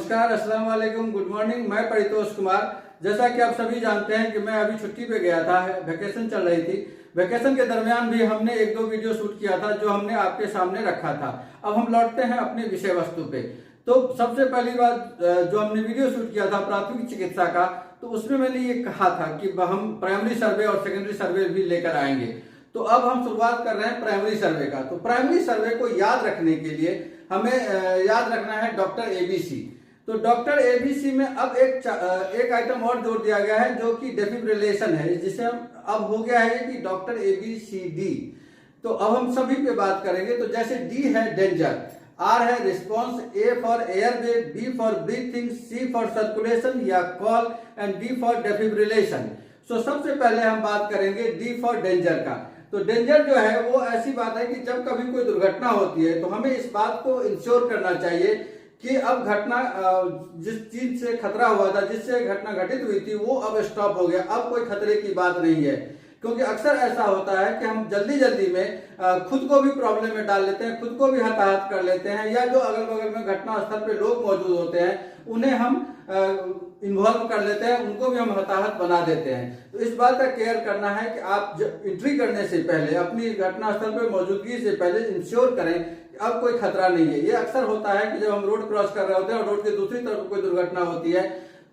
नमस्कार, अस्सलाम वालेकुम, गुड मॉर्निंग। मैं परितोष कुमार। जैसा कि आप सभी जानते हैं कि मैं अभी छुट्टी पे गया था, वैकेशन चल रही थी। वैकेशन के दरमियान भी हमने एक दो वीडियो शूट किया था जो हमने आपके सामने रखा था। अब हम लौटते हैं अपने विषय वस्तु पे। तो सबसे पहली बात, जो हमने वीडियो शूट किया था प्राथमिक चिकित्सा का, तो उसमें मैंने ये कहा था कि हम प्राइमरी सर्वे और सेकेंडरी सर्वे भी लेकर आएंगे। तो अब हम शुरुआत कर रहे हैं प्राइमरी सर्वे का। तो प्राइमरी सर्वे को याद रखने के लिए हमें याद रखना है डॉक्टर एबीसी। तो डॉक्टर एबीसी में अब एक आइटम और जोड़ दिया गया है जो कि डेफिब्रिलेशन है, जिसे हम अब हो गया है कि डॉक्टर एबीसीडी। तो अब हम सभी पे बात करेंगे। तो जैसे डी है डेंजर, आर है response, A for airway, B for breathing, C for circulation या call and D for defibrillation. So सबसे पहले हम बात करेंगे डी फॉर डेंजर का। तो डेंजर जो है वो ऐसी बात है कि जब कभी कोई दुर्घटना होती है तो हमें इस बात को इंश्योर करना चाहिए कि अब घटना, जिस चीज से खतरा हुआ था, जिससे घटना घटित हुई थी, वो अब स्टॉप हो गया, अब कोई खतरे की बात नहीं है। क्योंकि अक्सर ऐसा होता है कि हम जल्दी जल्दी में खुद को भी प्रॉब्लम में डाल लेते हैं, खुद को भी हताहत कर लेते हैं, या जो अगल बगल में घटना स्थल पे लोग मौजूद होते हैं उन्हें हम इन्वॉल्व कर लेते हैं, उनको भी हम हताहत बना देते हैं। तो इस बात का केयर करना है कि आप एंट्री करने से पहले, अपनी घटना स्थल पर मौजूदगी से पहले इंश्योर करें कि अब कोई खतरा नहीं है। ये अक्सर होता है कि जब हम रोड क्रॉस कर रहे होते हैं और रोड के दूसरी तरफ कोई दुर्घटना होती है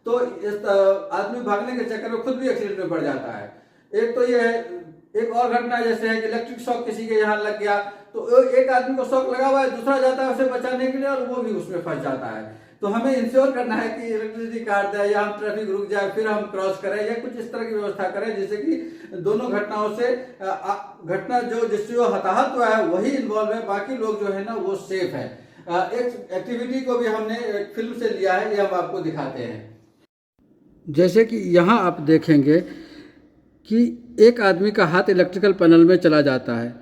तो इस आदमी भागने के चक्कर में खुद भी एक्सीडेंट में पड़ जाता है। एक तो ये है। एक और घटना जैसे है कि इलेक्ट्रिक शॉक किसी के यहाँ लग गया, तो एक आदमी को शॉक लगा हुआ है, दूसरा जाता है उसे बचाने के लिए और वो भी उसमें फंस जाता है। तो हमें इंश्योर करना है कि इलेक्ट्रिसिटी काट दे या हम ट्रैफिक रुक जाए फिर हम क्रॉस करें, या कुछ इस तरह की व्यवस्था करें जिससे कि दोनों घटनाओं से घटना जिससे जो हताहत हुआ है वही इन्वॉल्व है, बाकी लोग जो है ना वो सेफ है। एक एक्टिविटी को भी हमने एक फिल्म से लिया है, ये हम आपको दिखाते हैं। जैसे कि यहाँ आप देखेंगे कि एक आदमी का हाथ इलेक्ट्रिकल पैनल में चला जाता है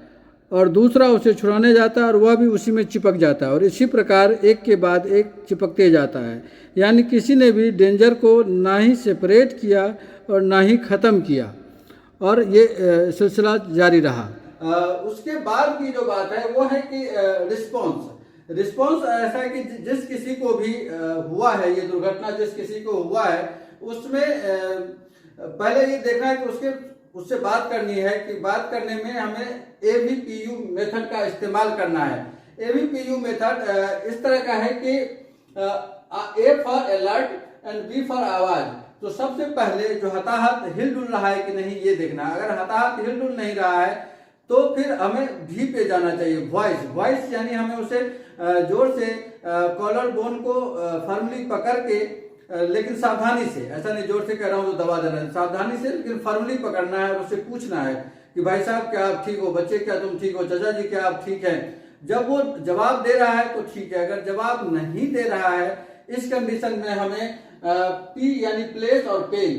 और दूसरा उसे छुड़ाने जाता है और वह भी उसी में चिपक जाता है, और इसी प्रकार एक के बाद एक चिपकते जाता है। यानी किसी ने भी डेंजर को ना ही सेपरेट किया और ना ही ख़त्म किया, और ये सिलसिला जारी रहा। उसके बाद की जो बात है वो है कि रिस्पॉन्स ऐसा है कि जिस किसी को भी हुआ है ये दुर्घटना, जिस किसी को हुआ है उसमें पहले ये देखना है कि उससे बात करनी है कि बात करने में हमें AVPU मेथड का इस्तेमाल करना है। AVPU मेथड इस तरह का है कि A for alert and B for आवाज। तो सबसे पहले जो हताहत हिलडुल रहा है कि नहीं ये देखना। अगर हताहत हिलडुल नहीं रहा है तो फिर हमें V पे जाना चाहिए, वॉइस यानी हमें उसे जोर से कॉलर बोन को फर्मली पकड़ के, लेकिन सावधानी से, ऐसा नहीं जोर से कह रहा हूं तो दबा देना है, सावधानी से लेकिन फर्मली पकड़ना है और उससे पूछना है कि भाई साहब क्या आप ठीक हो, बच्चे क्या तुम ठीक हो, चाचा जी क्या आप ठीक हैं। जब वो जवाब दे रहा है तो ठीक है, अगर जवाब नहीं दे रहा है इस कंडीशन में हमें P यानी प्लेस और पेन।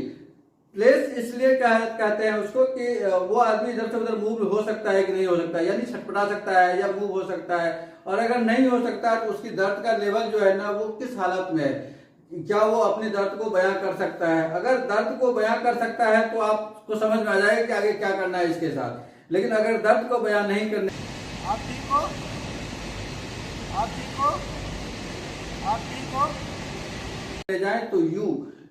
प्लेस इसलिए कहते हैं उसको कि वो आदमी इधर से उधर मूव हो सकता है कि नहीं हो सकता है, यानी छटपटा सकता है या मूव हो सकता है, और अगर नहीं हो सकता है तो उसकी दर्द का लेवल जो है ना वो किस हालत में है, क्या वो अपने दर्द को बयां कर सकता है। अगर दर्द को बयां कर सकता है तो आपको समझ में आ जाएगा कि आगे क्या करना है इसके साथ। लेकिन अगर दर्द को बयां नहीं करने, आप ठीक हो, आप ठीक हो, आप ठीक हो, ले जाए तो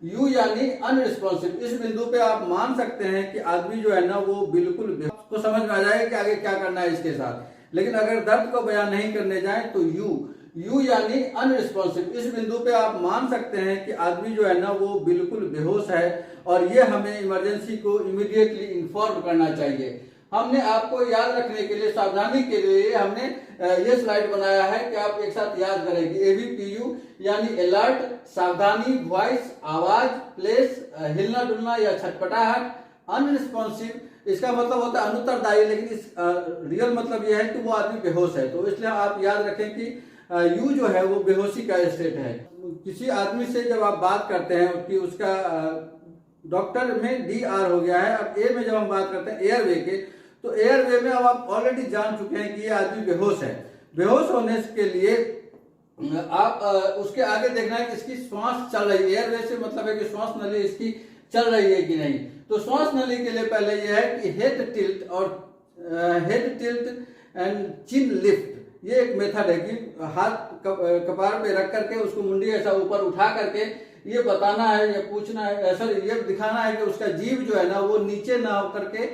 यू यानी अनरिस्पॉन्सिव। इस बिंदु पे आप मान सकते हैं कि आदमी जो है ना वो बिल्कुल, आपको समझ में आ जाएगा कि आगे क्या करना है इसके साथ। लेकिन अगर दर्द को बयां नहीं करने जाए तो यू यानी अनरिस्पॉन्सिव। इस बिंदु पे आप मान सकते हैं कि आदमी जो है ना वो बिल्कुल बेहोश है, और ये हमें इमरजेंसी को इमीडिएटली इन्फॉर्म करना चाहिए। हमने आपको याद रखने के लिए, सावधानी के लिए हमने ये स्लाइड बनाया है कि आप एक साथ याद करेंगे। AVPU यानी अलर्ट, सावधानी, वॉइस, आवाज, प्लेस, हिलना डुलना या छटपटाहट, अनरिस्पॉन्सिव इसका मतलब होता है अनुत्तरदायी, लेकिन इस रियल मतलब यह है कि वो आदमी बेहोश है। तो इसलिए आप याद रखें कि यू जो है वो बेहोशी का स्टेट है। किसी आदमी से जब आप बात करते हैं कि उसका डॉक्टर में DR हो गया है, अब A में जब हम बात करते हैं एयरवे के, तो एयरवे में अब आप ऑलरेडी जान चुके हैं कि ये आदमी बेहोश है। बेहोश होने के लिए आप उसके आगे देखना है कि इसकी श्वास चल रही है। एयरवे से मतलब है कि श्वास नली इसकी चल रही है कि नहीं। तो श्वास नली के लिए पहले यह है कि head tilt and chin lift, ये एक मेथड है कि हाथ कपार पे रख करके उसको मुंडी ऐसा ऊपर उठा करके ये बताना है, ये पूछना है, सॉरी ये दिखाना है कि उसका जीभ जो है ना वो नीचे ना हो करके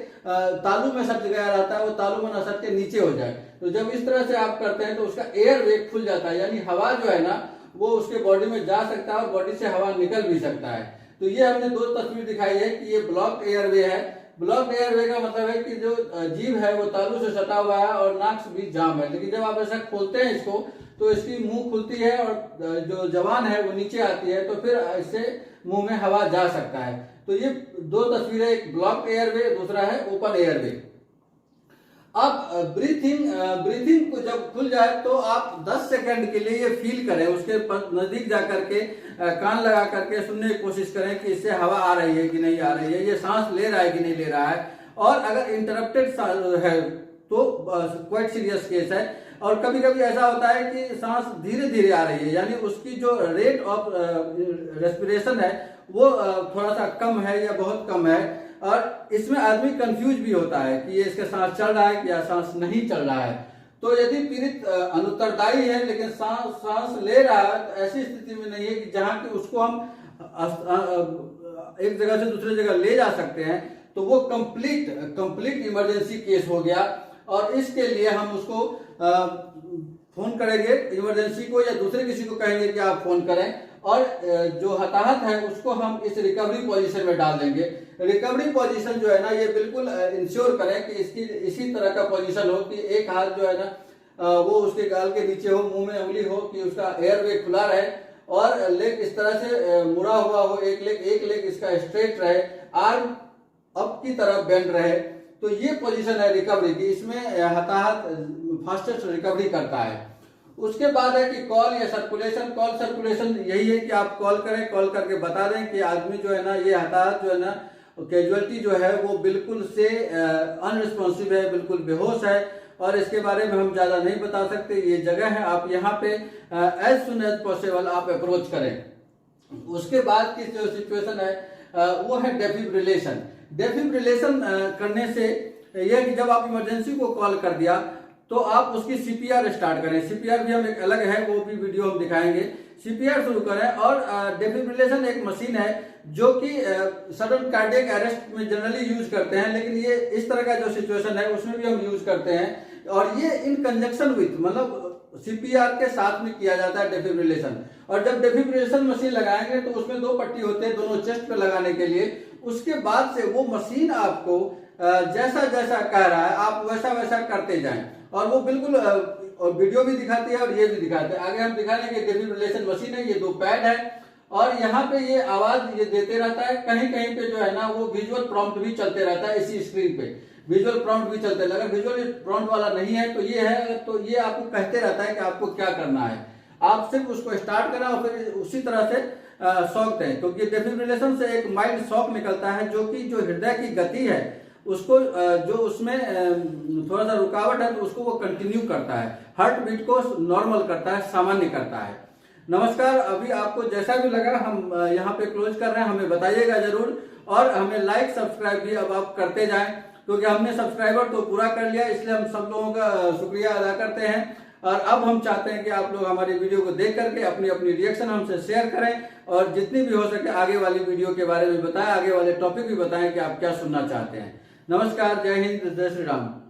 तालू में सट गया रहता है, वो तालू में ना सट के नीचे हो जाए। तो जब इस तरह से आप करते हैं तो उसका एयर वे खुल जाता है, यानी हवा जो है ना वो उसके बॉडी में जा सकता है और बॉडी से हवा निकल भी सकता है। तो ये हमने 2 तस्वीर दिखाई है कि ये ब्लॉक एयरवे है। ब्लॉक एयरवे का मतलब है कि जो जीभ है वो तालू से सटा हुआ है और नाक भी जाम है, लेकिन जब आप ऐसा खोलते हैं इसको तो इसकी मुंह खुलती है और जो जबान है वो नीचे आती है, तो फिर इससे मुंह में हवा जा सकता है। तो ये 2 तस्वीरें, एक ब्लॉक एयरवे, दूसरा है ओपन एयरवे। अब ब्रीथिंग को जब खुल जाए तो आप 10 सेकंड के लिए ये फील करें, उसके नजदीक जा करके कान लगा करके सुनने की कोशिश करें कि इससे हवा आ रही है कि नहीं आ रही है, ये सांस ले रहा है कि नहीं ले रहा है। और अगर इंटरप्टेड है तो क्वाइट सीरियस केस है। और कभी कभी ऐसा होता है कि सांस धीरे धीरे आ रही है, यानी उसकी जो रेट ऑफ रेस्पिरेशन है वो थोड़ा सा कम है या बहुत कम है, और इसमें आदमी कंफ्यूज भी होता है कि ये इसका सांस चल रहा है या सांस नहीं चल रहा है। तो यदि पीड़ित अनुत्तरदायी है लेकिन सांस ले रहा है तो ऐसी स्थिति में नहीं है कि जहां कि उसको हम एक जगह से दूसरी जगह ले जा सकते हैं, तो वो कंप्लीट इमरजेंसी केस हो गया। और इसके लिए हम उसको फोन करेंगे इमरजेंसी को, या दूसरे किसी को कहेंगे कि आप फोन करें, और जो हताहत है उसको हम इस रिकवरी पोजीशन में डाल देंगे। रिकवरी पोजीशन जो है ना ये बिल्कुल इंश्योर करें कि इसकी इसी तरह का पोजीशन हो कि एक हाथ जो है ना वो उसके गाल के नीचे हो, मुंह में उंगली हो, कि उसका एयरवे खुला रहे, और लेग इस तरह से मुड़ा हुआ हो, एक लेग इसका स्ट्रेट रहे, आर्म अप की तरफ बेंड रहे। तो ये पोजीशन है रिकवरी की, इसमें हताहत फास्टेस्ट रिकवरी करता है। उसके बाद है कि कॉल या सर्कुलेशन। कॉल सर्कुलेशन यही है कि आप कॉल करें, कॉल करके बता दें कि आदमी जो है ना ये हताहत जो है ना कैजुअलिटी जो है वो बिल्कुल से अनरिस्पॉन्सिव है, बिल्कुल बेहोश है, और इसके बारे में हम ज्यादा नहीं बता सकते। ये जगह है, आप यहाँ पे एज सुन एज पॉसिबल आप अप्रोच करें। उसके बाद की जो सिचुएशन है वो है डेफिब्रिलेशन। डेफिब्रिलेशन करने से यह कि जब आप इमरजेंसी को कॉल कर दिया तो आप उसकी सीपीआर स्टार्ट करें। सीपीआर भी हम एक अलग है, वो भी वीडियो हम दिखाएंगे। सीपीआर शुरू करें, और डेफिब्रिलेशन एक मशीन है जो कि सडन कार्डियक अरेस्ट में जनरली यूज करते हैं, लेकिन ये इस तरह का जो सिचुएशन है उसमें भी हम यूज करते हैं। और ये इन कंजक्शन विथ, मतलब सीपीआर के साथ में किया जाता है डेफिब्रिलेशन। और जब डेफिब्रिलेशन मशीन लगाएंगे तो उसमें 2 पट्टी होते हैं दोनों चेस्ट पे लगाने के लिए। उसके बाद से वो मशीन आपको जैसा जैसा कह रहा है आप वैसा वैसा करते जाएं, और वो बिल्कुल और वीडियो भी दिखाती है और ये भी दिखाते हैं। आगे हम दिखा लेंगे डेफिब्रिलेशन मशीन है, ये 2 पैड है, और यहाँ पे ये आवाज ये देते रहता है। कहीं कहीं पे जो है ना वो विजुअल प्रॉम्प्ट भी चलते रहता है, इसी स्क्रीन पे विजुअल प्रॉम्प्ट भी चलते हैं। अगर विजुअल प्रॉम्प्ट वाला नहीं है तो ये है, तो ये आपको कहते रहता है कि आपको क्या करना है। आप सिर्फ उसको स्टार्ट करें और फिर उसी तरह से शॉक दें, क्योंकि डेफिब्रिलेशन से एक माइल्ड शॉक निकलता है जो कि जो हृदय की गति है उसको जो उसमें थोड़ा सा रुकावट है तो उसको वो कंटिन्यू करता है, हार्ट बीट को नॉर्मल करता है, सामान्य करता है। नमस्कार, अभी आपको जैसा भी लगा हम यहाँ पे क्लोज कर रहे हैं, हमें बताइएगा जरूर, और हमें लाइक सब्सक्राइब भी अब आप करते जाएं, क्योंकि हमने सब्सक्राइबर तो पूरा कर लिया, इसलिए हम सब लोगों का शुक्रिया अदा करते हैं। और अब हम चाहते हैं कि आप लोग हमारी वीडियो को देख करके अपनी अपनी रिएक्शन हमसे शेयर करें, और जितनी भी हो सके आगे वाली वीडियो के बारे में बताएं, आगे वाले टॉपिक भी बताएं कि आप क्या सुनना चाहते हैं। नमस्कार, जय हिंद, जय श्री राम।